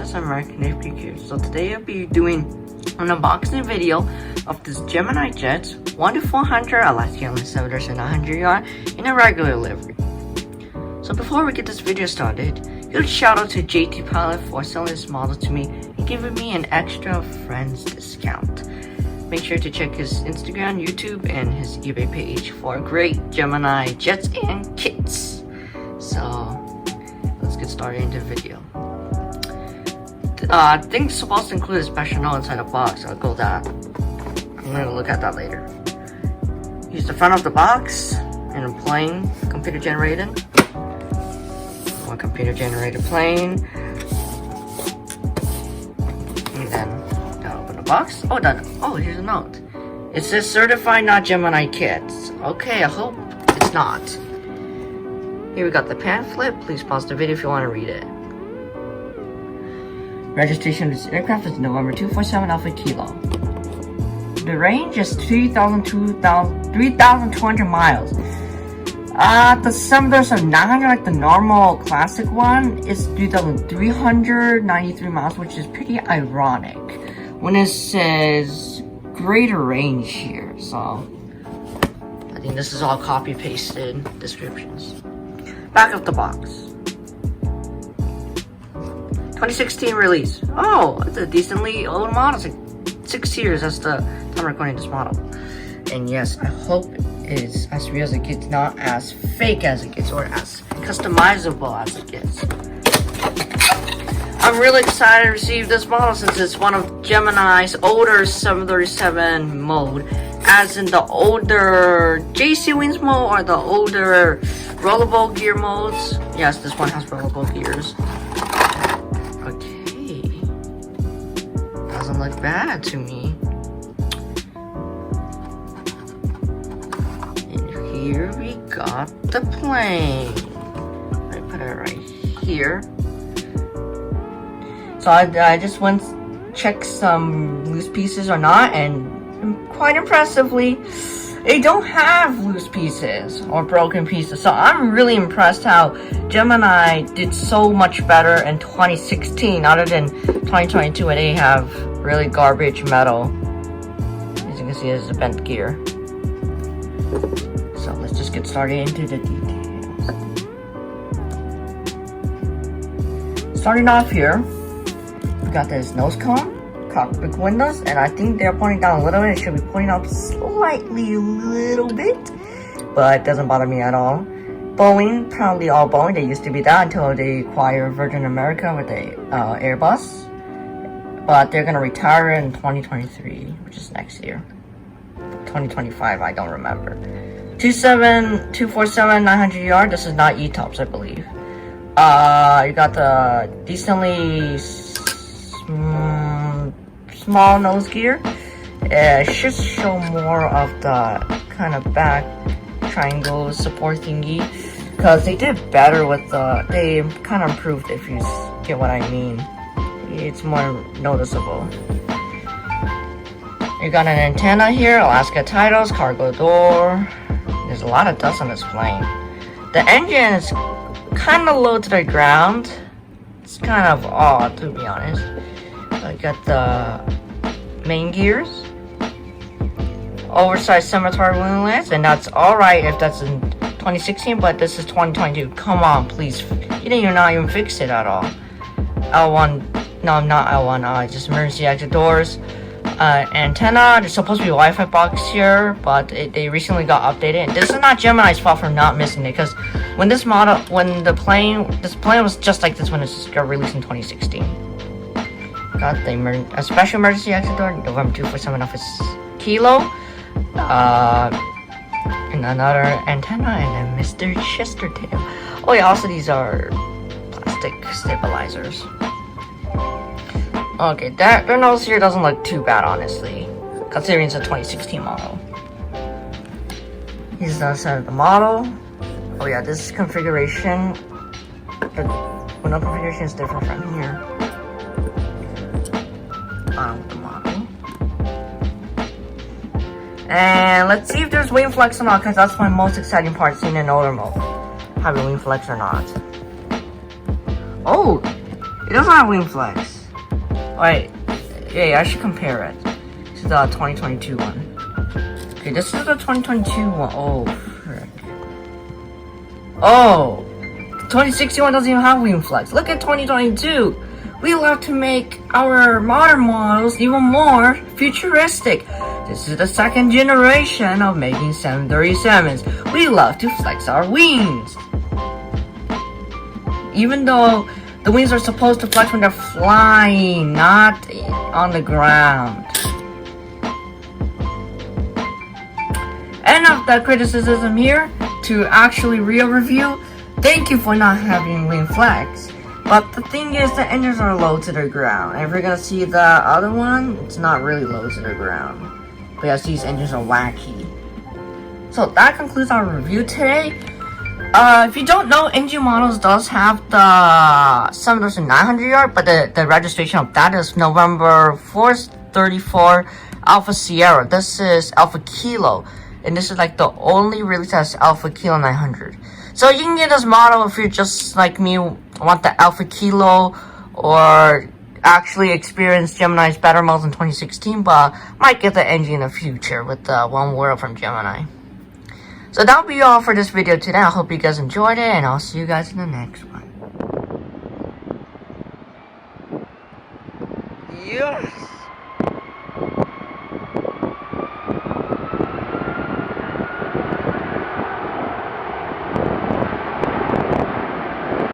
just American APQ. So today I'll be doing an unboxing video of this GeminiJets 1 to 400 Alaska only 700 yard in a regular livery. So before we get this video started, huge shout out to JT Pilot for selling this model to me and giving me an extra friends discount. Make sure to check his Instagram, YouTube, and his eBay page for great GeminiJets and kits. So let's get started into the video. I think it's supposed to include a special note inside the box. I'll go that. I'm gonna look at that later. Here's the front of the box in a plain computer generated. One computer generated plane. And then I'll open the box. Oh, here's a note. It says certified not Gemini kits. Okay, I hope it's not. Here we got the pamphlet. Please pause the video if you want to read it. Registration of this aircraft is November 247 Alpha Kilo. The range is 3,200 miles. The 737-900, like the normal classic one, is 3,393 miles, which is pretty ironic when it says greater range here. So I think this is all copy-pasted descriptions. Back of the box. 2016 release. Oh, it's a decently old model. It's like 6 years. That's the time recording this model. And yes, I hope it's as real as it gets, not as fake as it gets, or as customizable as it gets. I'm really excited to receive this model since it's one of Gemini's older 737 mode, as in the older JC Wings mode or the older rollable gear modes. Yes, this one has rollable gears. Okay, doesn't look bad to me. Here we got the plane. I put it right here. So I just went check some loose pieces or not, and quite impressively, they don't have loose pieces or broken pieces. So I'm really impressed how Gemini did so much better in 2016, other than 2022, where they have really garbage metal. As you can see, this is a bent gear. So let's just get started into the details. Starting off here, we got this nose cone, cockpit windows, and I think they're pointing down a little bit. It should be pointing up slightly a little bit, but it doesn't bother me at all. Boeing, probably all Boeing. They used to be that until they acquired Virgin America with the Airbus. But they're gonna retire in 2023, which is next year. 2025, I don't remember. 247-900 yard. This is not ETOPS, I believe. You got the decently small nose gear. It should show more of the kind of back triangle support thingy, because they did better with the. They kind of improved, if you get what I mean. It's more noticeable. You got an antenna here, Alaska titles, cargo door. There's a lot of dust on this plane. The engine is kind of low to the ground. It's kind of odd, to be honest. I got the main gears, oversized scimitar winglets, and that's alright if that's in 2016, but this is 2022. Come on, please. You didn't not even fix it at all. L1, no, not L1, just emergency exit doors. Antenna, there's supposed to be a Wi-Fi box here, but they recently got updated. And this is not Gemini's fault for not missing it, because when this plane was just like this when it got released in 2016. Got the a special emergency exit door, November 247 Office Kilo, and another antenna, and then Mr. Chestertail. Oh yeah, also these are plastic stabilizers. Okay, their nose here doesn't look too bad, honestly, considering it's a 2016 model. Here's the outside of the model. Oh yeah, this configuration, the window configuration is different from here. With the model. And let's see if there's wing flex or not, because that's my most exciting part, seeing an older mode. Having wing flex or not. Oh, It doesn't have wing flex. Wait, yeah, I should compare it to the 2022 one. Okay, this is the 2022 one. Oh, frick. Oh, the 2016 one doesn't even have wing flex. Look at 2022. We love to make our modern models even more futuristic. This is the second generation of making 737s. We love to flex our wings. Even though the wings are supposed to flex when they're flying, not on the ground. Enough that criticism here to actually real review. Thank you for not having wing flex. But the thing is, the engines are low to the ground. If you're gonna see the other one, it's not really low to the ground. But yes, these engines are wacky. So that concludes our review today. If you don't know, NG Models does have the 7900 yard, but the registration of that is November 4th, 34 Alpha Sierra. This is Alpha Kilo, and this is like the only release that's Alpha Kilo 900. So you can get this model if you're just like me, want the Alpha Kilo, or actually experience Gemini's better models in 2016, but might get the NG in the future with the One World from Gemini. So that'll be all for this video today. I hope you guys enjoyed it, and I'll see you guys in the next one. Yes!